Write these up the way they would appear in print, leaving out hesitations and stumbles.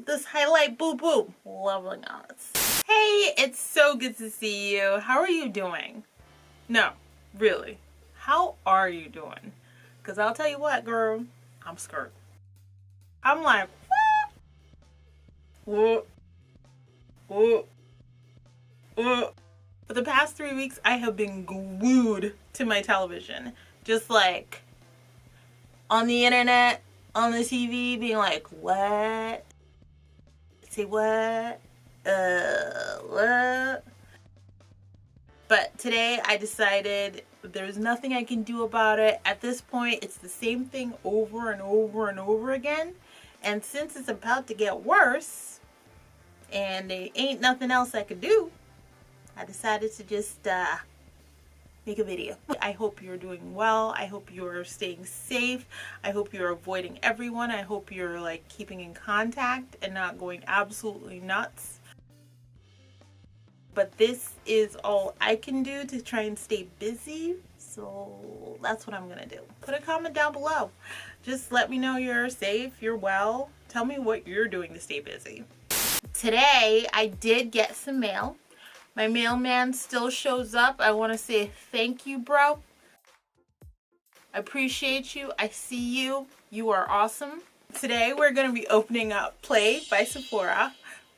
with this highlight boo boo. Lovely us. Hey, it's so good to see you. How are you doing? No, really. How are you doing? Because I'll tell you what, girl, I'm scared. I'm like, what? What? What? For the past 3 weeks, I have been glued to my television. Just like on the internet, on the TV, being like, what? Say what? What? But today I decided there's nothing I can do about it. At this point, it's the same thing over and over and over again. And since it's about to get worse, and there ain't nothing else I could do, I decided to just make a video. I hope you're doing well. I hope you're staying safe. I hope you're avoiding everyone. I hope you're like keeping in contact and not going absolutely nuts. But this is all I can do to try and stay busy. So that's what I'm gonna do. Put a comment down below. Just let me know you're safe, you're well. Tell me what you're doing to stay busy. Today I did get some mail. My mailman still shows up. I want to say thank you, bro. I appreciate you. I see you. You are awesome. Today we're going to be opening up Play by Sephora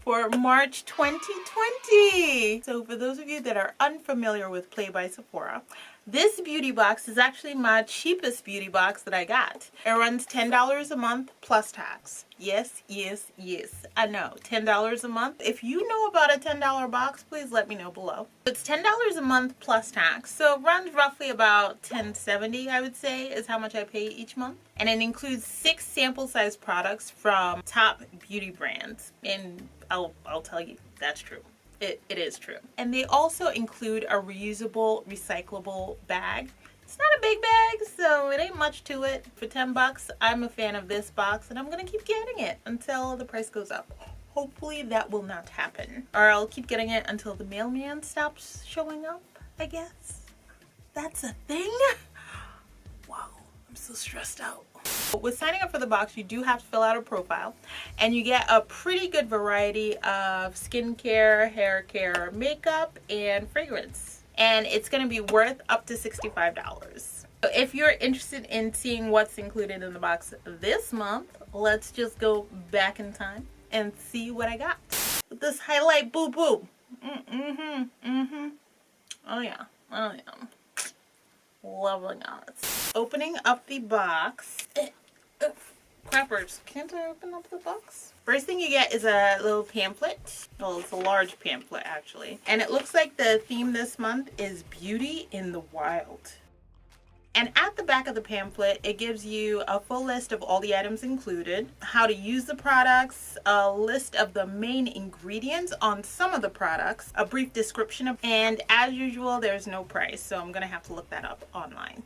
for March 2020. So for those of you that are unfamiliar with Play by Sephora, this beauty box is actually my cheapest beauty box that I got. It runs $10 a month plus tax. Yes, yes, yes. I know, $10 a month. If you know about a $10 box, please let me know below. It's $10 a month plus tax, so it runs roughly about $10.70, I would say, is how much I pay each month. And it includes 6 sample size products from top beauty brands. And I'll tell you, that's true. It is true. And they also include a reusable, recyclable bag. It's not a big bag, so it ain't much to it. For 10 bucks, I'm a fan of this box, and I'm gonna keep getting it until the price goes up. Hopefully that will not happen. Or I'll keep getting it until the mailman stops showing up, I guess. That's a thing? Wow, I'm so stressed out. With signing up for the box, you do have to fill out a profile, and you get a pretty good variety of skincare, hair care, makeup, and fragrance. And it's going to be worth up to $65. So if you're interested in seeing what's included in the box this month, let's just go back in time and see what I got. With this highlight boo boo. Oh yeah. Oh yeah. Lovely nuts. Opening up the box. Crappers, can't I open up the box? First thing you get is a little pamphlet. Well, it's a large pamphlet actually. And it looks like the theme this month is Beauty in the Wild. And at the back of the pamphlet, it gives you a full list of all the items included, how to use the products, a list of the main ingredients on some of the products, a brief description of, and as usual, there's no price, so I'm gonna have to look that up online.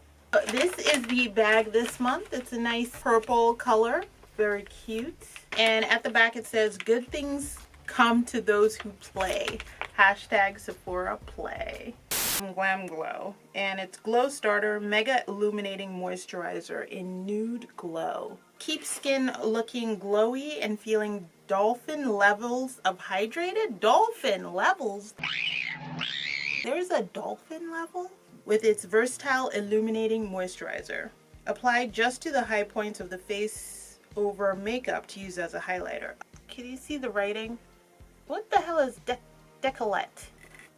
This is the bag this month. It's a nice purple color, very cute. And at the back it says, good things come to those who play. Hashtag Sephora Play. Glam Glow, and it's Glow Starter Mega Illuminating Moisturizer in Nude Glow. Keep skin looking glowy and feeling dolphin levels of hydrated. Dolphin levels? There's a dolphin level? With its versatile illuminating moisturizer. Applied just to the high points of the face over makeup to use as a highlighter. Can you see the writing? What the hell is decolette?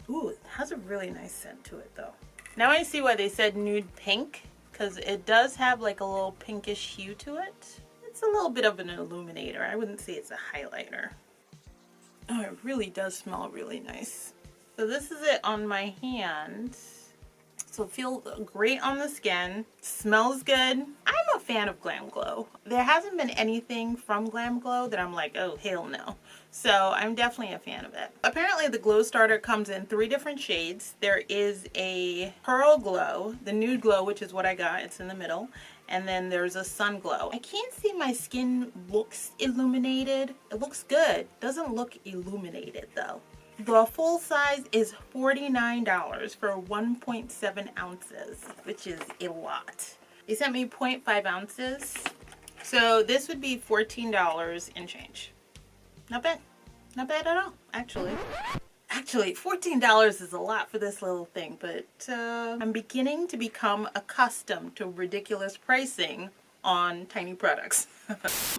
Ooh, it has a really nice scent to it though. Now I see why they said nude pink, because it does have like a little pinkish hue to it. It's a little bit of an illuminator. I wouldn't say it's a highlighter. Oh, it really does smell really nice. So this is it on my hand. So it feels great on the skin, smells good. I'm a fan of Glam Glow. There hasn't been anything from Glam Glow that I'm like, oh hell no. So I'm definitely a fan of it. Apparently the Glow Starter comes in 3 different shades. There is a Pearl Glow, the Nude Glow, which is what I got, it's in the middle. And then there's a Sun Glow. I can't see my skin looks illuminated. It looks good, doesn't look illuminated though. The full size is $49 for 1.7 ounces, which is a lot. They sent me 0.5 ounces, so this would be $14 and change. Not bad. Not bad at all, actually. Actually, $14 is a lot for this little thing, but I'm beginning to become accustomed to ridiculous pricing on tiny products.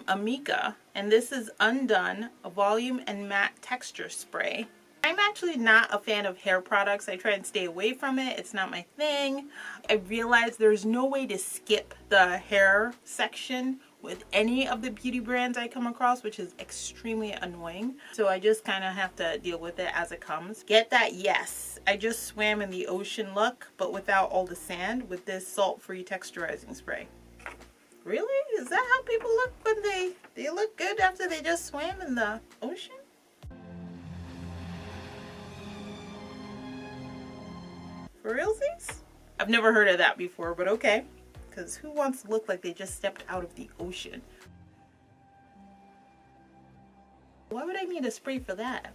Amika, and this is Undone Volume and Matte Texture Spray. I'm actually not a fan of hair products. I try and stay away from it. It's not my thing. I realized there's no way to skip the hair section with any of the beauty brands I come across, which is extremely annoying. So I just kind of have to deal with it as it comes. Get that? Yes. I just swam in the ocean look, but without all the sand, with this salt-free texturizing spray. Really? Is that how people look when they look good after they just swam in the ocean? For realsies? I've never heard of that before, but okay. Because who wants to look like they just stepped out of the ocean? Why would I need a spray for that?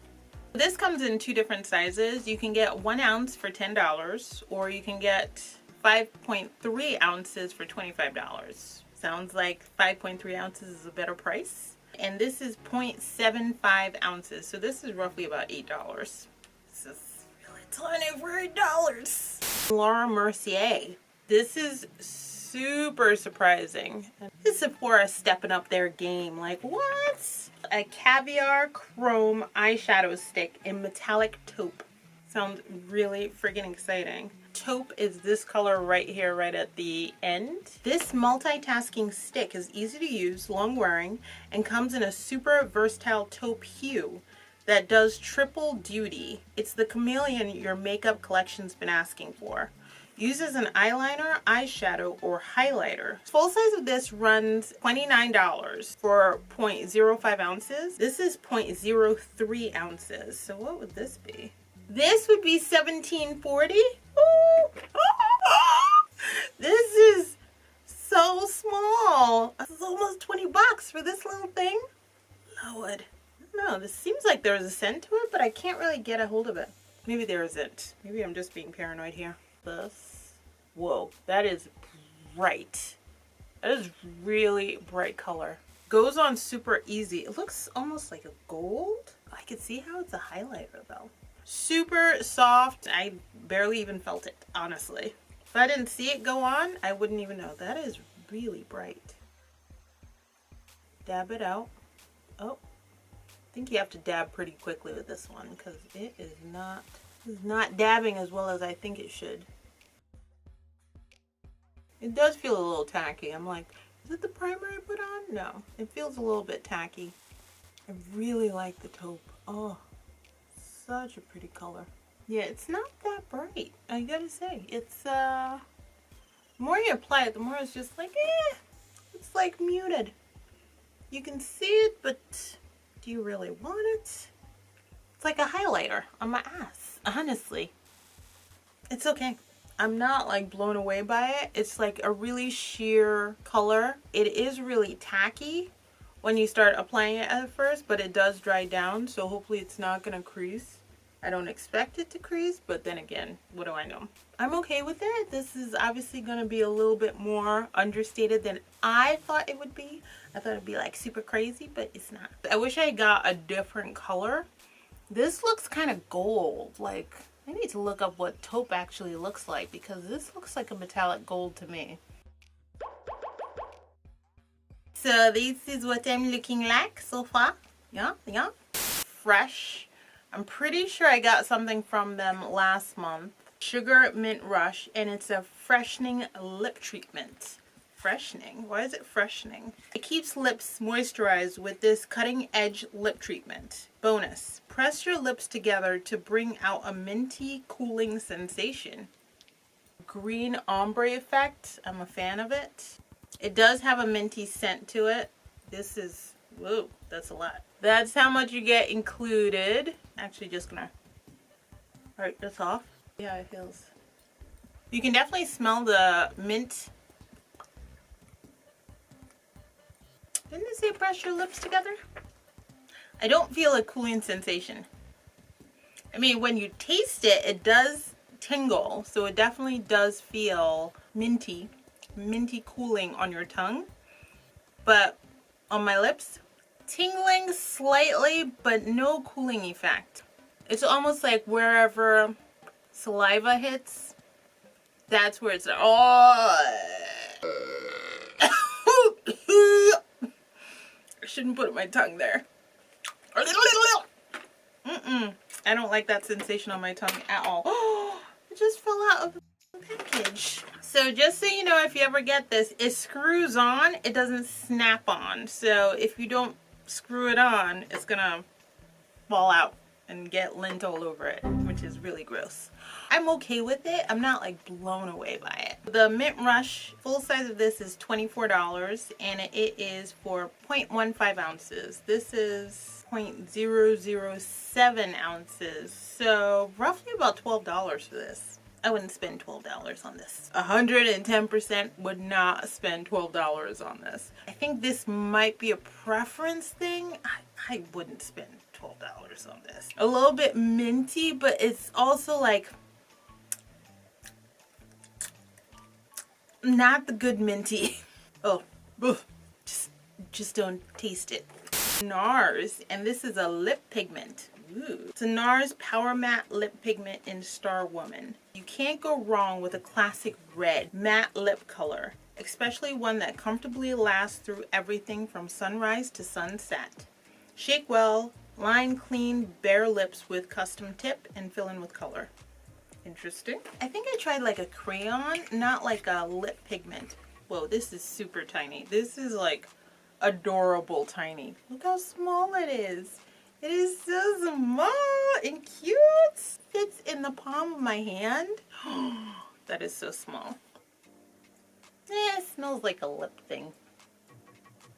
This comes in 2 different sizes. You can get 1 ounce for $10, or you can get 5.3 ounces for $25. Sounds like 5.3 ounces is a better price. And this is 0.75 ounces. So this is roughly about $8. This is really tiny for $8. Laura Mercier. This is super surprising. This Sephora stepping up their game. Like, what? A caviar chrome eyeshadow stick in metallic taupe. Sounds really friggin' exciting. Taupe is this color right here, right at the end. This multitasking stick is easy to use, long wearing, and comes in a super versatile taupe hue that does triple duty. It's the chameleon your makeup collection's been asking for. Uses an eyeliner, eyeshadow, or highlighter. Full size of this runs $29 for 0.05 ounces. This is 0.03 ounces. So what would this be? This would be $17.40. This is so small. This is almost 20 bucks for this little thing. Lord. No, this seems like there's a scent to it, but I can't really get a hold of it. Maybe there isn't. Maybe I'm just being paranoid here. This. Whoa, that is bright. That is really bright color. Goes on super easy. It looks almost like a gold. I can see how it's a highlighter though. Super soft. I barely even felt it, honestly. If I didn't see it go on, I wouldn't even know. That is really bright. Dab it out. Oh, I think you have to dab pretty quickly with this one because it is not dabbing as well as I think it should. It does feel a little tacky. I'm like, is it the primer I put on? No, it feels a little bit tacky. I really like the taupe. Oh, such a pretty color. Yeah, it's not that bright. I gotta say, it's the more you apply it, the more it's just like, it's like muted. You can see it, but do you really want it? It's like a highlighter on my ass, honestly. It's okay. I'm not like blown away by it. It's like a really sheer color. It is really tacky when you start applying it at first, but it does dry down, so hopefully it's not gonna crease. I don't expect it to crease, but then again, what do I know? I'm okay with it. This is obviously gonna be a little bit more understated than I thought it would be. I thought it'd be like super crazy, but it's not. I wish I got a different color. This looks kind of gold. Like, I need to look up what taupe actually looks like because this looks like a metallic gold to me. So this is what I'm looking like so far. Yeah. Fresh. I'm pretty sure I got something from them last month. Sugar Mint Rush, and it's a freshening lip treatment. Freshening? Why is it freshening? It keeps lips moisturized with this cutting edge lip treatment. Bonus, press your lips together to bring out a minty cooling sensation. Green ombre effect, I'm a fan of it. It does have a minty scent to it. This is, whoa, that's a lot. That's how much you get included. Actually just gonna wipe this off. See how it feels. You can definitely smell the mint. Didn't it say press your lips together? I don't feel a cooling sensation. I mean, when you taste it, it does tingle. So it definitely does feel minty cooling on your tongue. But on my lips, Tingling slightly, but no cooling effect. It's almost like wherever saliva hits, that's where it's, oh. I shouldn't put my tongue there. I don't like that sensation on my tongue at all. Oh, it just fell out of the package. So just so you know, if you ever get this, it screws on, it doesn't snap on. So if you don't screw it on, it's gonna fall out and get lint all over it, which is really gross. I'm okay with it. I'm not like blown away by it. The Mint Rush full size of this is $24 and it is for 0.15 ounces. This is 0.007 ounces. So roughly about $12 for this. I wouldn't spend $12 on this. 110% would not spend $12 on this. I think this might be a preference thing. I wouldn't spend $12 on this. A little bit minty, but it's also like not the good minty. Oh, just don't taste it. NARS, and this is a lip pigment. Ooh. It's a NARS Power Matte Lip Pigment in Star Woman. You can't go wrong with a classic red matte lip color, especially one that comfortably lasts through everything from sunrise to sunset. Shake well, line clean, bare lips with custom tip, and fill in with color. Interesting. I think I tried like a crayon, not like a lip pigment. Whoa, this is super tiny. This is like adorable tiny. Look how small it is. It is so small and cute. Fits in the palm of my hand. That is so small. It smells like a lip thing.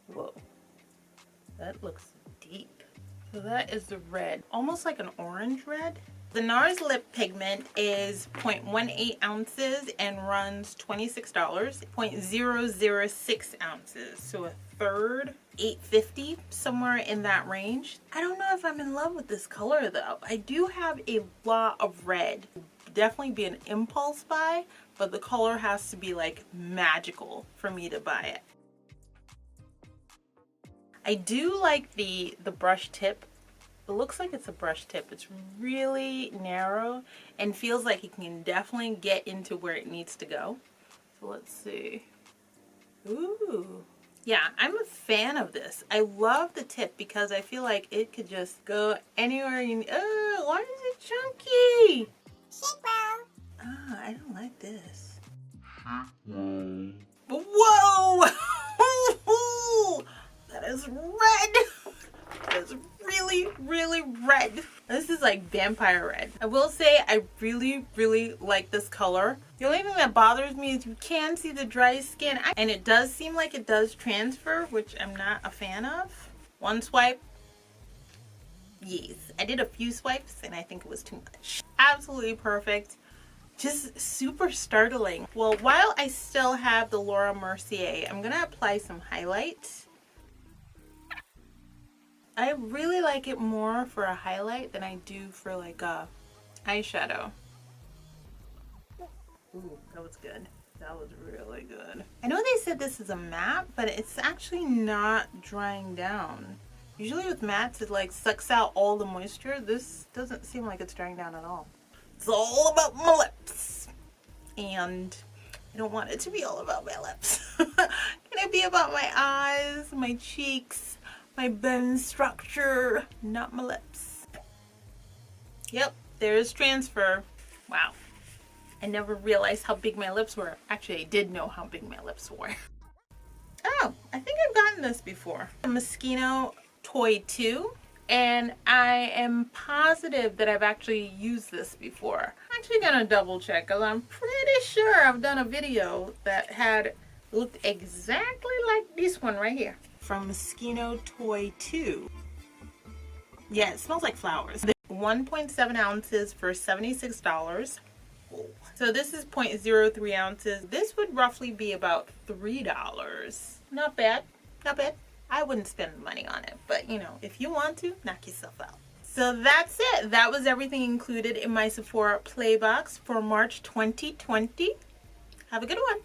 Whoa. That looks deep. So that is the red. Almost like an orange red. The NARS lip pigment is 0.18 ounces and runs $26. 0.006 ounces. So a third, $8.50, somewhere in that range. I don't know if I'm in love with this color though. I do have a lot of red. Definitely be an impulse buy, but the color has to be like magical for me to buy it. I do like the brush tip. It looks like it's a brush tip. It's really narrow and feels like it can definitely get into where it needs to go. So let's see. Ooh. Yeah, I'm a fan of this. I love the tip because I feel like it could just go anywhere you need. Oh, why is it chunky? Shake well. Ah, I don't like this. Whoa! That is red. That is really, really red. This is like vampire red. I will say I really, really like this color. The only thing that bothers me is you can see the dry skin, and it does seem like it does transfer, which I'm not a fan of. One swipe. Yes, I did a few swipes and I think it was too much. Absolutely perfect. Just super startling. Well, while I still have the Laura Mercier, I'm gonna apply some highlights. I really like it more for a highlight than I do for like a eyeshadow. Ooh, that was good. That was really good. I know they said this is a matte, but it's actually not drying down. Usually with mattes, it like sucks out all the moisture. This doesn't seem like it's drying down at all. It's all about my lips. And I don't want it to be all about my lips. Can it be about my eyes, my cheeks, my bone structure, not my lips? Yep, there's transfer. Wow. I never realized how big my lips were. Actually, I did know how big my lips were. Oh, I think I've gotten this before. A Moschino Toy 2. And I am positive that I've actually used this before. I'm actually gonna double check because I'm pretty sure I've done a video that had looked exactly like this one right here. From Moschino Toy 2. Yeah, it smells like flowers. 1.7 ounces for $76. So this is 0.03 ounces. This would roughly be about $3. Not bad, not bad. I wouldn't spend money on it, but you know, if you want to, knock yourself out. So that's it. That was everything included in my Sephora Play Box for March 2020. Have a good one.